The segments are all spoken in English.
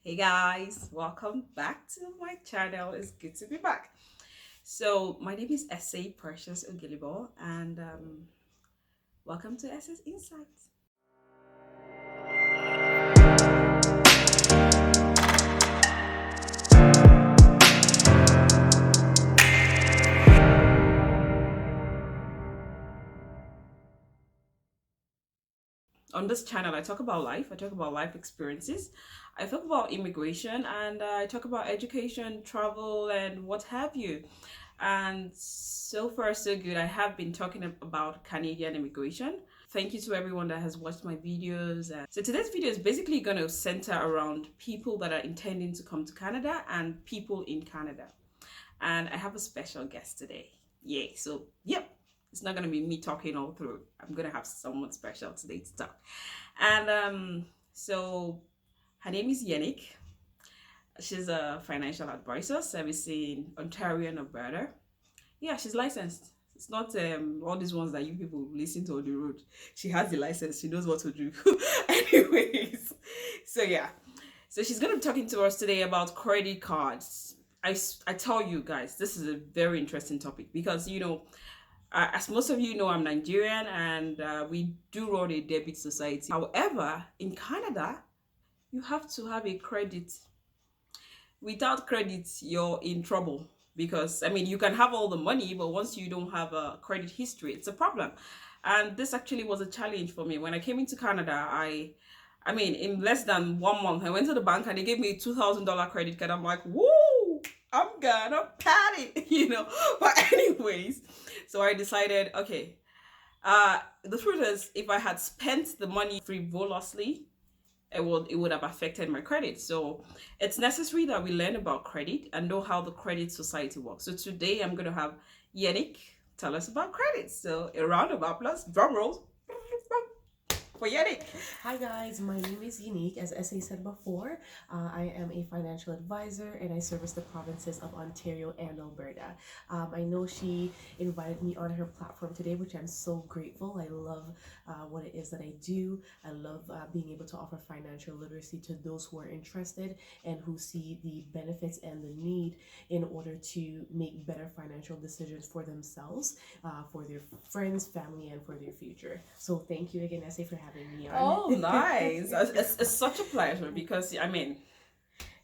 Hey guys, welcome back to my channel. It's good to be back. So my name is SA Precious Ogilibo, and welcome to SS Insights. On this channel, I talk about life. I talk about life experiences. I talk about immigration, and I talk about education, travel, and what have you. And so far, so good. I have been talking about Canadian immigration. Thank you to everyone that has watched my videos. So today's video is basically going to center around people that are intending to come to Canada and people in Canada. And I have a special guest today. Yay. So, yep, it's not going to be me talking all through. I'm going to have someone special today to talk. And so her name is Yannick. She's a financial advisor servicing Ontario and Alberta. Yeah, she's licensed. It's not all these ones that you people listen to on the road. She has the license. She knows what to do. Anyways, so yeah. So she's going to be talking to us today about credit cards. I tell you guys, this is a very interesting topic because, as most of you know, I'm Nigerian and we do run a debit society. However, in Canada, you have to have a credit. Without credit, you're in trouble because I mean you can have all the money, but once you don't have a credit history, it's a problem. And this actually was a challenge for me when I came into Canada. I mean, in less than 1 month, I went to the bank and they gave me a $2,000 credit card. I'm like, woo, I'm gonna pat it. But anyways, so I decided, okay, the truth is, if I had spent the money frivolously, it would have affected my credit. So it's necessary that we learn about credit and know how the credit society works. So today I'm going to have Yannick tell us about credit. So a round of applause, drum rolls for Yannick. Hi guys, my name is Unique. As SA said before, I am a financial advisor and I service the provinces of Ontario and Alberta. I know she invited me on her platform today, which I'm so grateful. I love what it is that I do. I love being able to offer financial literacy to those who are interested and who see the benefits and the need in order to make better financial decisions for themselves, for their friends, family, and for their future. So thank you again, SA, for having me on. Oh, nice. It's such a pleasure because, I mean,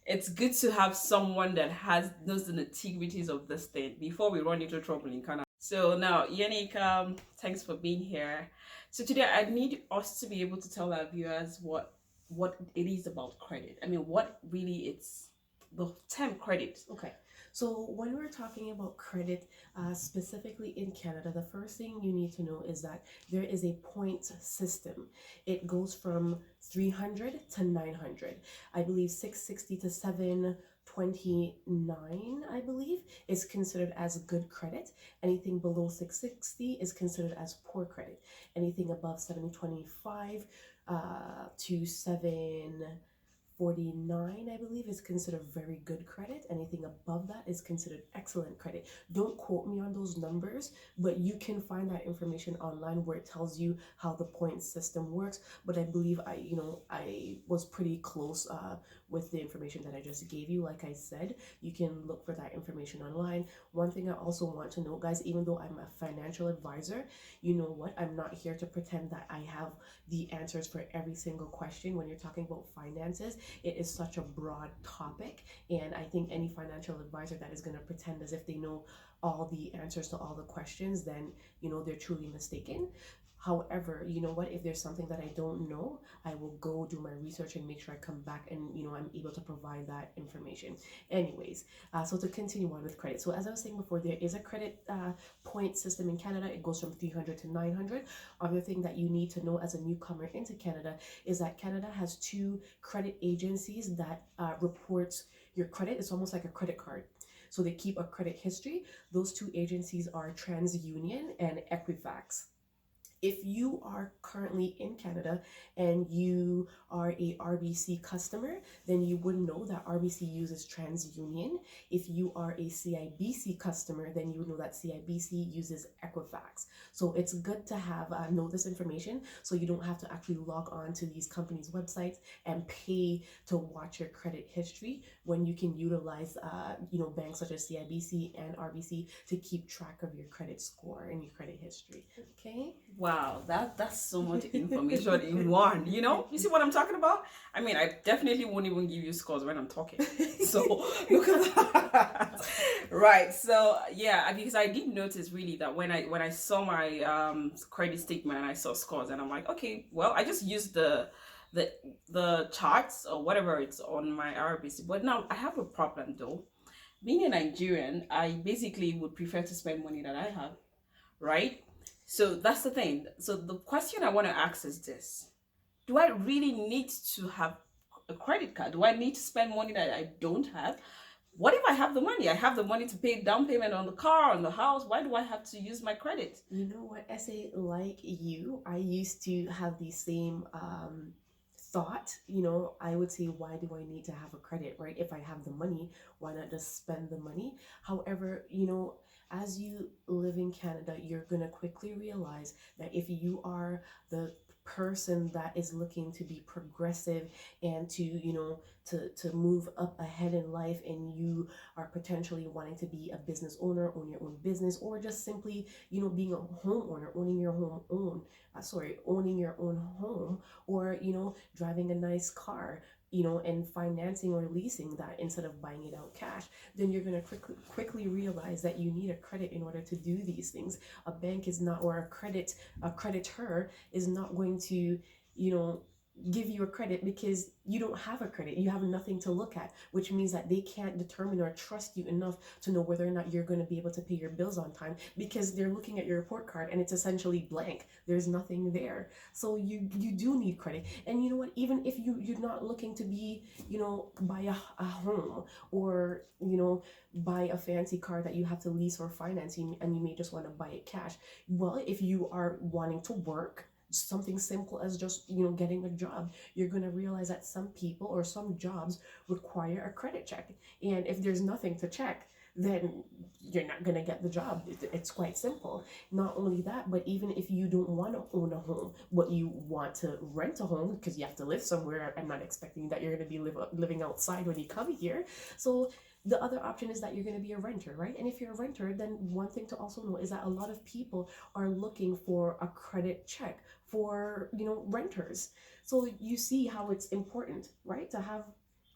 it's good to have someone that has knows the nitty-gritties of this thing before we run into trouble in Canada. So now, Yannick, thanks for being here. So today I need us to be able to tell our viewers what it is about credit. I mean, what really it's the term credit. Okay, so when we're talking about credit, specifically in Canada, the first thing you need to know is that there is a point system. It goes from 300 to 900. I believe 660 to 729, I believe, is considered as good credit. Anything below 660 is considered as poor credit. Anything above 725 to 749, I believe, is considered very good credit. Anything above that is considered excellent credit. Don't quote me on those numbers, but you can find that information online where it tells you how the point system works. But I believe I was pretty close with the information that I just gave you. Like I said, you can look for that information online. One thing I also want to know, guys, even though I'm a financial advisor, you know what? I'm not here to pretend that I have the answers for every single question. When you're talking about finances, it is such a broad topic, and I think any financial advisor that is going to pretend as if they know all the answers to all the questions, then they're truly mistaken. However, you know what, if there's something that I don't know, I will go do my research and make sure I come back and I'm able to provide that information. Anyways, so to continue on with credit, so as I was saying before, there is a credit point system in Canada. It goes from 300 to 900. Other thing that you need to know as a newcomer into Canada is that Canada has two credit agencies that reports your credit. It's almost like a credit card. So they keep a credit history. Those two agencies are TransUnion and Equifax. If you are currently in Canada and you are a RBC customer, then you would know that RBC uses TransUnion. If you are a CIBC customer, then you would know that CIBC uses Equifax. So it's good to have know this information so you don't have to actually log on to these companies' websites and pay to watch your credit history when you can utilize banks such as CIBC and RBC to keep track of your credit score and your credit history. Okay. Wow, that's so much information in one. You see what I'm talking about? I mean, I definitely won't even give you scores when I'm talking. So look at that. Right. So yeah, because I did notice really that when I saw my credit statement and I saw scores and I'm like, okay, well, I just used the the charts or whatever it's on my RBC. But now I have a problem though. Being a Nigerian, I basically would prefer to spend money that I have, right? So that's the thing. So the question I want to ask is this: do I really need to have a credit card? Do I need to spend money that I don't have? What if I have the money? I have the money to pay down payment on the car, on the house. Why do I have to use my credit? You know what, SA, like you, I used to have the same thought. I would say, why do I need to have a credit, right? If I have the money, why not just spend the money? However, as you live in Canada, you're gonna quickly realize that if you are the person that is looking to be progressive and to move up ahead in life, and you are potentially wanting to be a business owner, own your own business, or just simply being a homeowner, owning your own home, or driving a nice car, and financing or leasing that instead of buying it out cash, then you're going to quickly realize that you need a credit in order to do these things. A bank is not, or a creditor is not going to, give you a credit because you don't have a credit. You have nothing to look at, which means that they can't determine or trust you enough to know whether or not you're going to be able to pay your bills on time, because they're looking at your report card and it's essentially blank. There's nothing there. So you do need credit. And you know what, even if you're not looking to be, buy a home, or buy a fancy car that you have to lease or finance, and you may just want to buy it cash. Well, if you are wanting to work, something simple as just getting a job, you're going to realize that some people or some jobs require a credit check, and if there's nothing to check, then you're not going to get the job. It's quite simple. Not only that, but even if you don't want to own a home, but you want to rent a home because you have to live somewhere, I'm not expecting that you're going to be living outside when you come here. So the other option is that you're going to be a renter, right? And if you're a renter, then one thing to also know is that a lot of people are looking for a credit check for renters. So you see how it's important, right, to have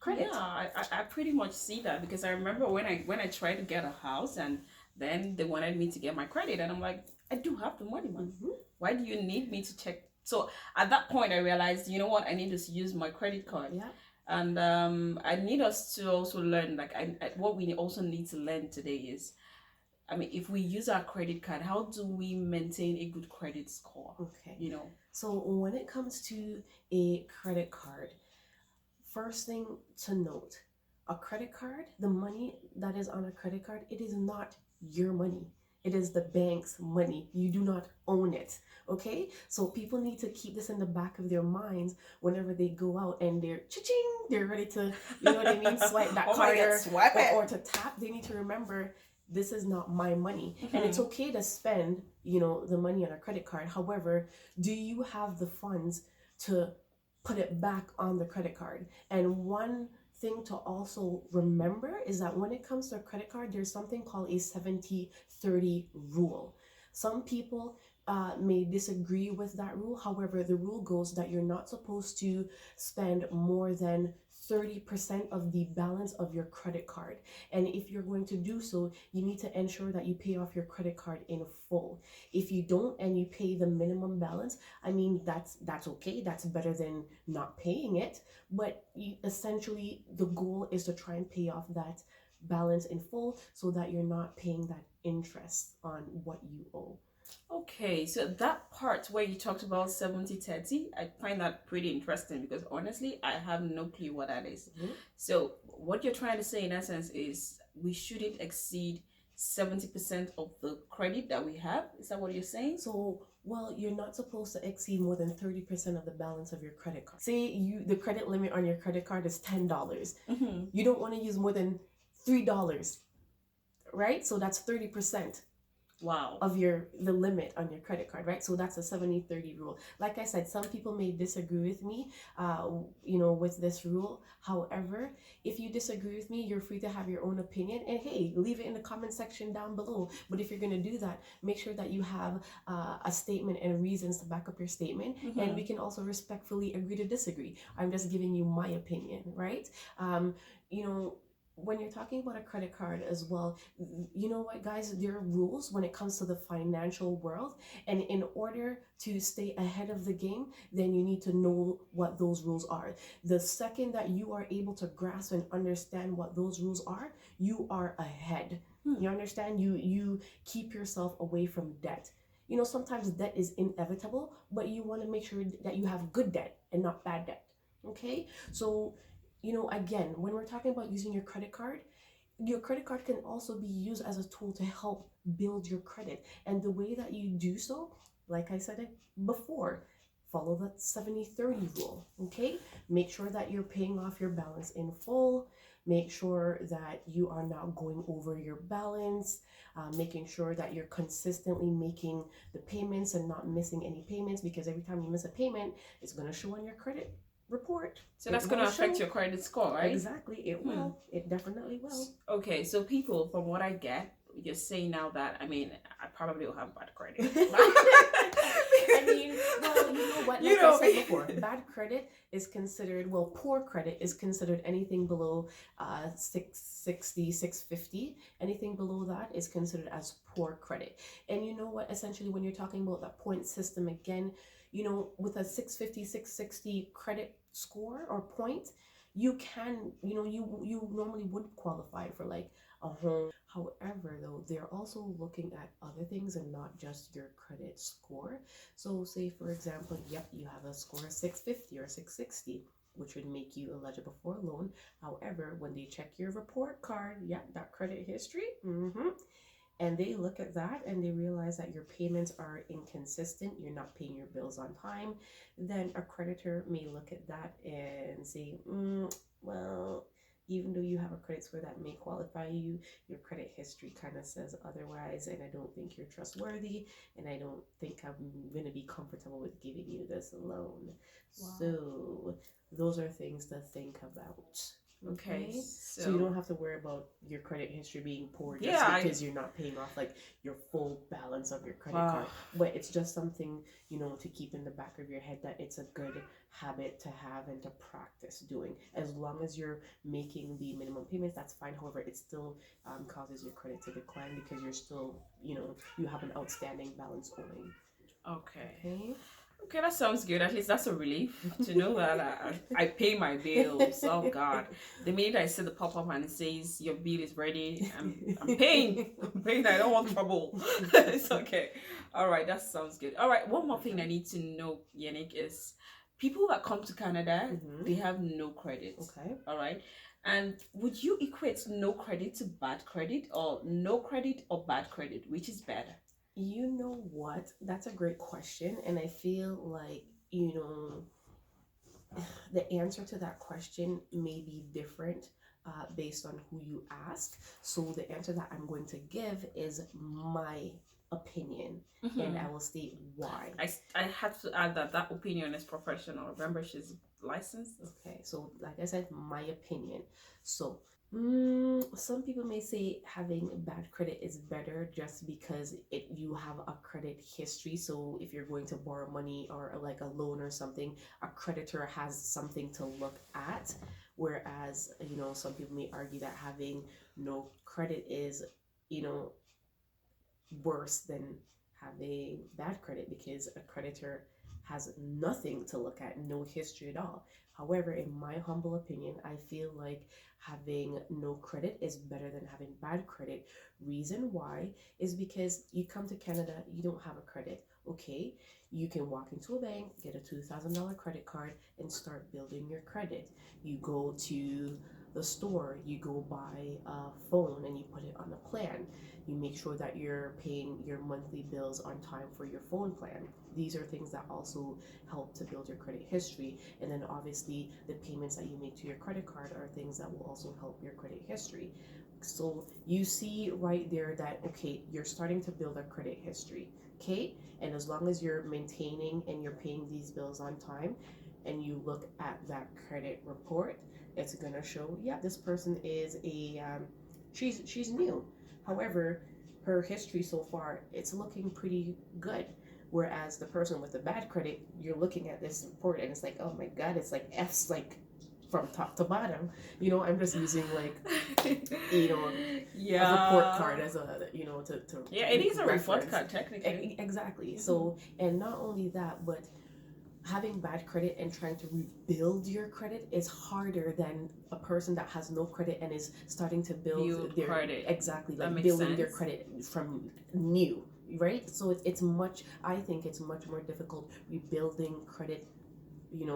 credit. Yeah, I pretty much see that, because I remember when I tried to get a house, and then they wanted me to get my credit, and I'm like, I do have the money, man. Why do you need me to check? So at that point, I realized, you know what, I need to use my credit card. Yeah. And I need us to also learn, like, what we also need to learn today is, I mean, if we use our credit card, how do we maintain a good credit score? Okay. You know. So when it comes to a credit card, first thing to note, a credit card, the money that is on a credit card, it is not your money. It is the bank's money. You do not own it. Okay? So people need to keep this in the back of their minds whenever they go out and they're cha-ching, they're ready to, you know what I mean, swipe that card, or to tap. They need to remember, this is not my money. And it's okay to spend, the money on a credit card. However, do you have the funds to put it back on the credit card? And one thing to also remember is that when it comes to a credit card, there's something called a 70-30 rule. Some people may disagree with that rule. However, the rule goes that you're not supposed to spend more than 30% of the balance of your credit card. And if you're going to do so, you need to ensure that you pay off your credit card in full. If you don't and you pay the minimum balance, I mean, that's okay. That's better than not paying it. But essentially, the goal is to try and pay off that balance in full so that you're not paying that interest on what you owe. Okay, so that part where you talked about 70-30, I find that pretty interesting, because honestly, I have no clue what that is. So what you're trying to say in essence is we shouldn't exceed 70% of the credit that we have. Is that what you're saying? So, well, you're not supposed to exceed more than 30% of the balance of your credit card. Say the credit limit on your credit card is $10. Mm-hmm. You don't want to use more than $3, right? So that's 30%. Wow. Of the limit on your credit card, right? So that's a 70-30 rule. Like I said, some people may disagree with me with this rule. However, if you disagree with me, you're free to have your own opinion, and hey, leave it in the comment section down below. But if you're going to do that, make sure that you have a statement and reasons to back up your statement. Mm-hmm. And we can also respectfully agree to disagree. I'm just giving you my opinion, right? you know when you're talking about a credit card as well, you know what, guys, there are rules when it comes to the financial world, and in order to stay ahead of the game, then you need to know what those rules are. The second that you are able to grasp and understand what those rules are, you are ahead. You understand? You keep yourself away from debt. Sometimes debt is inevitable, but you want to make sure that you have good debt and not bad debt. Okay, so again, when we're talking about using your credit card can also be used as a tool to help build your credit. And the way that you do so, like I said it before, follow the 70-30 rule. Okay, make sure that you're paying off your balance in full. Make sure that you are not going over your balance, making sure that you're consistently making the payments and not missing any payments, because every time you miss a payment, it's going to show on your credit report. So that's going to affect your credit score, right? Exactly. It will. It definitely will. Okay, so people, from what I get, you're saying now that, I mean, I probably will have bad credit. I mean, well, you know what? Like I said before, bad credit is considered, well, poor credit is considered anything below 660, 650. Anything below that is considered as poor credit. And you know what? Essentially, when you're talking about that point system again, with a 650, 660 credit score or point, you can, you normally would qualify for like a home. However, though, they're also looking at other things and not just your credit score. So say, for example, yep, you have a score of 650 or 660, which would make you eligible for a loan. However, when they check your report card, yep, that credit history, and they look at that and they realize that your payments are inconsistent, you're not paying your bills on time, then a creditor may look at that and say, well, even though you have a credit score that may qualify you, your credit history kind of says otherwise, and I don't think you're trustworthy, and I don't think I'm going to be comfortable with giving you this loan. Wow. So those are things to think about. Okay, so you don't have to worry about your credit history being poor just because you're not paying off like your full balance of your credit card. But it's just something, to keep in the back of your head, that it's a good habit to have and to practice doing. As long as you're making the minimum payments, that's fine. However, it still causes your credit to decline because you're still, you have an outstanding balance owing. Okay. Okay, that sounds good. At least that's a relief to know that I pay my bills. Oh God, the minute I see the pop up and it says your bill is ready, I'm paying. I'm paying. I don't want trouble. It's okay. All right, that sounds good. All right, one more thing I need to know, Yannick, is people that come to Canada, they have no credit. Okay. All right. And would you equate no credit to bad credit, or no credit or bad credit? Which is better? You know what? That's a great question. And I feel like, the answer to that question may be different based on who you ask. So the answer that I'm going to give is my opinion, and I will state why. I have to add that opinion is professional. Remember, she's licensed. Okay, so like I said, my opinion. So some people may say having bad credit is better just because you have a credit history. So if you're going to borrow money or like a loan or something, a creditor has something to look at. Whereas, some people may argue that having no credit is, worse than having bad credit, because a creditor has nothing to look at, no history at all. However, in my humble opinion, I feel like having no credit is better than having bad credit. Reason why is because you come to Canada, you don't have a credit. Okay, you can walk into a bank, get a $2,000 credit card, and start building your credit. You go to the store, you go buy a phone and you put it on a plan. You make sure that you're paying your monthly bills on time for your phone plan. These are things that also help to build your credit history. And then obviously the payments that you make to your credit card are things that will also help your credit history. So you see right there that, okay, you're starting to build a credit history. Okay, and as long as you're maintaining and you're paying these bills on time, and you look at that credit report, it's gonna show, yeah, this person is a she's new. However, her history so far, it's looking pretty good. Whereas the person with the bad credit, you're looking at this report and it's like, oh my god, it's like F's like from top to bottom. I'm just using like a report Yeah. card as a to Yeah, it is a report reference. card technically. Exactly. So, and not only that, but having bad credit and trying to rebuild your credit is harder than a person that has no credit and is starting to build their credit. exactly, That like makes building their sense. credit from new, right? So it's much, I think it's much more difficult rebuilding credit,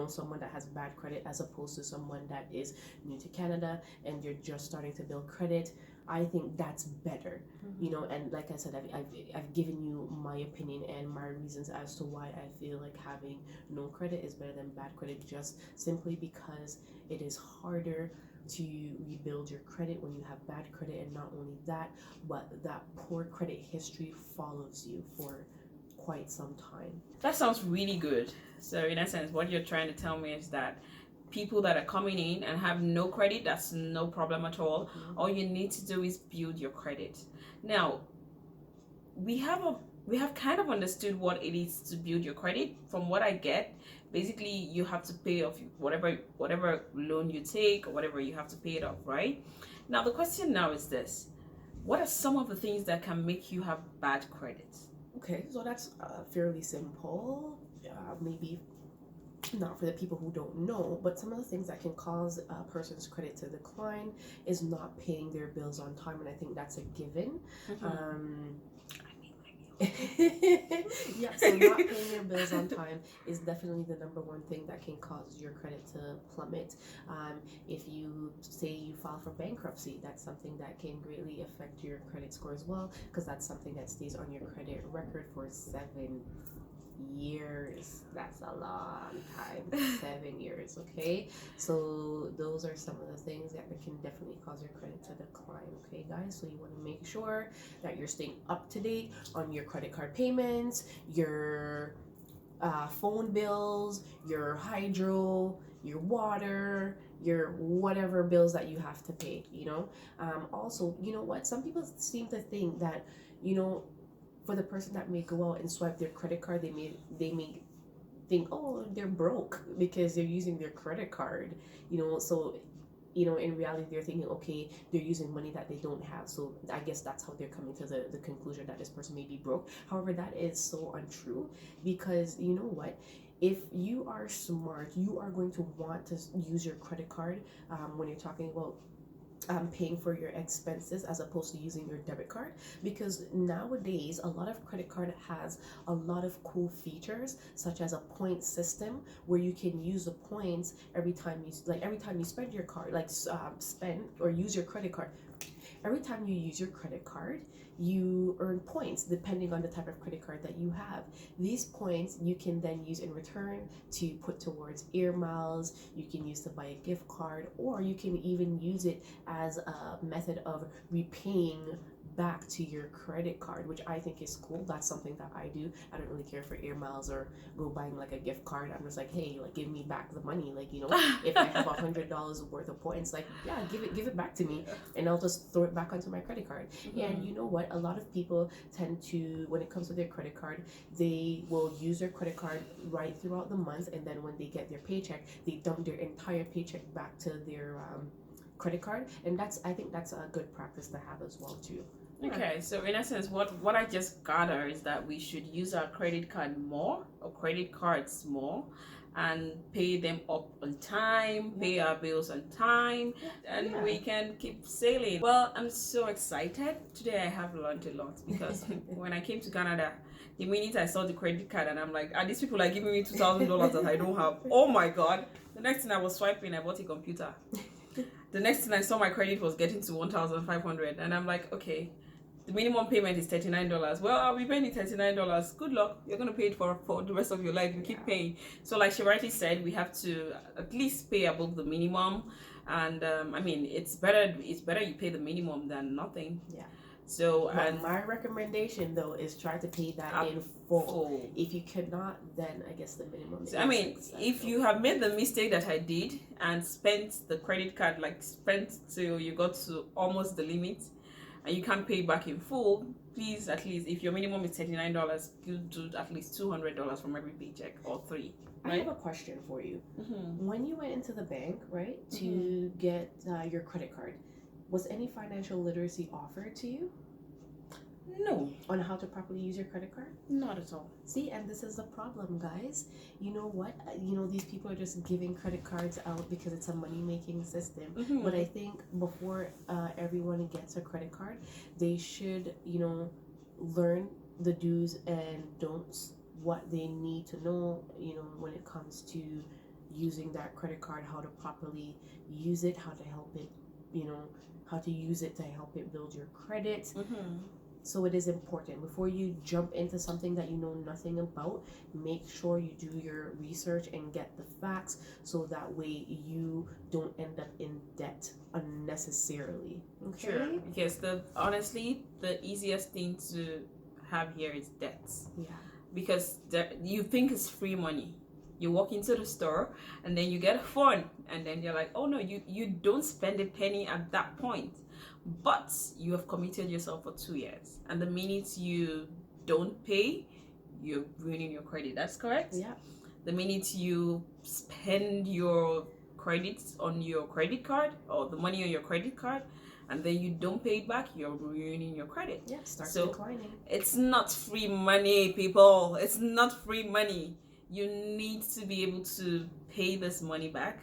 someone that has bad credit as opposed to someone that is new to Canada and you're just starting to build credit. I think that's better, and like I said, I've given you my opinion and my reasons as to why I feel like having no credit is better than bad credit, just simply because it is harder to rebuild your credit when you have bad credit, and not only that, but that poor credit history follows you for quite some time. That sounds really good. So in essence, what you're trying to tell me is that people that are coming in and have no credit, that's no problem at all. All you need to do is build your credit. Now, we have kind of understood what it is to build your credit. From what I get, basically you have to pay off whatever loan you take or whatever, you have to pay it off, right? Now the question now is this: what are some of the things that can make you have bad credit? Okay, so that's fairly simple. Maybe not for the people who don't know, but some of the things that can cause a person's credit to decline is not paying their bills on time, and I think that's a given. Yeah, so not paying your bills on time is definitely the number one thing that can cause your credit to plummet. If you say you file for bankruptcy, that's something that can greatly affect your credit score as well, because that's something that stays on your credit record for 7 years. That's a long time. 7 years. Okay, so those are some of the things that can definitely cause your credit to decline. Okay, guys, so you want to make sure that you're staying up to date on your credit card payments, your phone bills, your hydro, your water, your whatever bills that you have to pay. Also, you know what, some people seem to think that, for the person that may go out and swipe their credit card, they may think, oh, they're broke because they're using their credit card. So in reality, they're thinking, okay, they're using money that they don't have. So I guess that's how they're coming to the conclusion that this person may be broke. However, that is so untrue, because you know what? If you are smart, you are going to want to use your credit card when you're talking about paying for your expenses as opposed to using your debit card, because nowadays a lot of credit card has a lot of cool features, such as a point system where you can use the points every time you spend your card, spend or use your credit card. Every time you use your credit card, you earn points depending on the type of credit card that you have. These points you can then use in return to put towards air miles, you can use to buy a gift card, or you can even use it as a method of repaying back to your credit card, which I think is cool. That's something that I do. I don't really care for air miles or go buying like a gift card. I'm just like, hey, like give me back the money. Like, if I have $100 worth of points, like, yeah, give it back to me, and I'll just throw it back onto my credit card. And you know what? A lot of people tend to, when it comes to their credit card, they will use their credit card right throughout the month, and then when they get their paycheck, they dump their entire paycheck back to their credit card, and I think that's a good practice to have as well too. Okay, so in essence, what I just gather is that we should use our credit card more, or credit cards more, and pay them up on time, pay our bills on time, and we can keep sailing. Well, I'm so excited. Today I have learned a lot, because when I came to Canada, the minute I saw the credit card, and I'm like, these people are giving me $2,000 that I don't have. Oh my God. The next thing I was swiping, I bought a computer. The next thing I saw, my credit was getting to 1,500, and I'm like, okay, the minimum payment is $39. Well, I'll be paying you $39. Good luck. You're gonna pay it for the rest of your life. You keep paying. So, like she rightly said, we have to at least pay above the minimum. And I mean, it's better you pay the minimum than nothing. Yeah. So, But and my recommendation though is try to pay that in full. If you cannot, then I guess the minimum. So, I mean, if you have made the mistake that I did and spent the credit card, like spent till you got to almost the limit, and you can't pay back in full, please, at least if your minimum is $39, you do at least $200 from every paycheck, or three. Right? I have a question for you. When you went into the bank, right, to get your credit card, was any financial literacy offered to you? No. On how to properly use your credit card? Not at all. See, and this is the problem, guys. You know what? These people are just giving credit cards out because it's a money-making system. But I think before everyone gets a credit card, they should, learn the do's and don'ts, what they need to know, when it comes to using that credit card, how to properly use it, how to help it, how to use it to help it build your credit. So it is important, before you jump into something that you know nothing about, make sure you do your research and get the facts, so that way you don't end up in debt unnecessarily. Okay? Sure. Yes, honestly, the easiest thing to have here is debts. Yeah. Because you think it's free money. You walk into the store and then you get a phone, and then you're like, oh no, you don't spend a penny at that point. But you have committed yourself for 2 years, and the minute you don't pay, you're ruining your credit. That's correct? Yeah. The minute you spend your credits on your credit card, or the money on your credit card, and then you don't pay it back, you're ruining your credit. Yeah, starts declining. It's not free money, people. It's not free money. You need to be able to pay this money back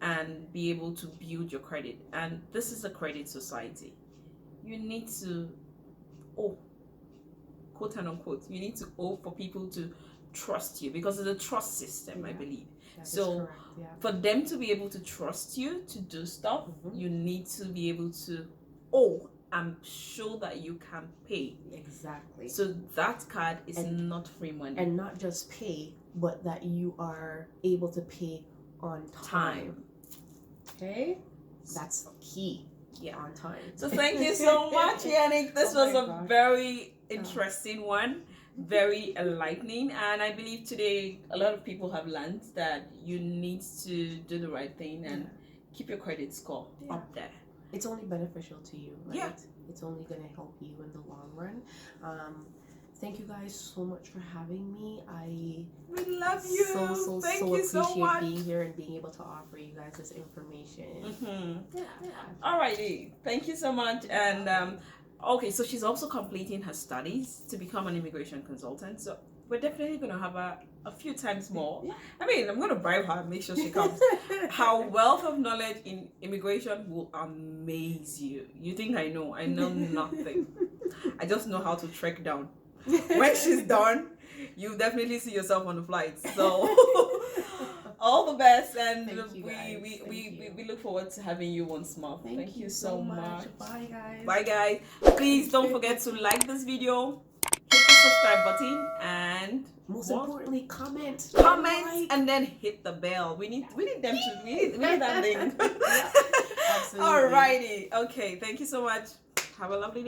and be able to build your credit. And this is a credit society. You need to owe, quote and unquote, you need to owe for people to trust you, because it's a trust system, I believe. So for them to be able to trust you to do stuff, you need to be able to owe and show that you can pay. Exactly. So that card is not free money. And not just pay, but that you are able to pay on time. Okay? That's key. Yeah. On time. So thank you so much, Yannick. This was a very interesting one, very enlightening, and I believe today a lot of people have learned that you need to do the right thing and keep your credit score up there. It's only beneficial to you, right? Yeah. It's only going to help you in the long run. Thank you guys so much for having me. We love you. So appreciate being here and being able to offer you guys this information. Alrighty, thank you so much. And okay, so she's also completing her studies to become an immigration consultant. So we're definitely gonna have a few times more. I mean, I'm gonna bribe her and make sure she comes. Her wealth of knowledge in immigration will amaze you. You think I know? I know nothing. I just know how to trek down. When she's done, you definitely see yourself on the flight. So all the best, and we look forward to having you once more. Thank you so much. Bye guys. Bye guys. Please don't forget to like this video, hit the subscribe button, and most importantly, comment, and then hit the bell. We need them to we need that thing. Absolutely. Alrighty. Okay. Thank you so much. Have a lovely day.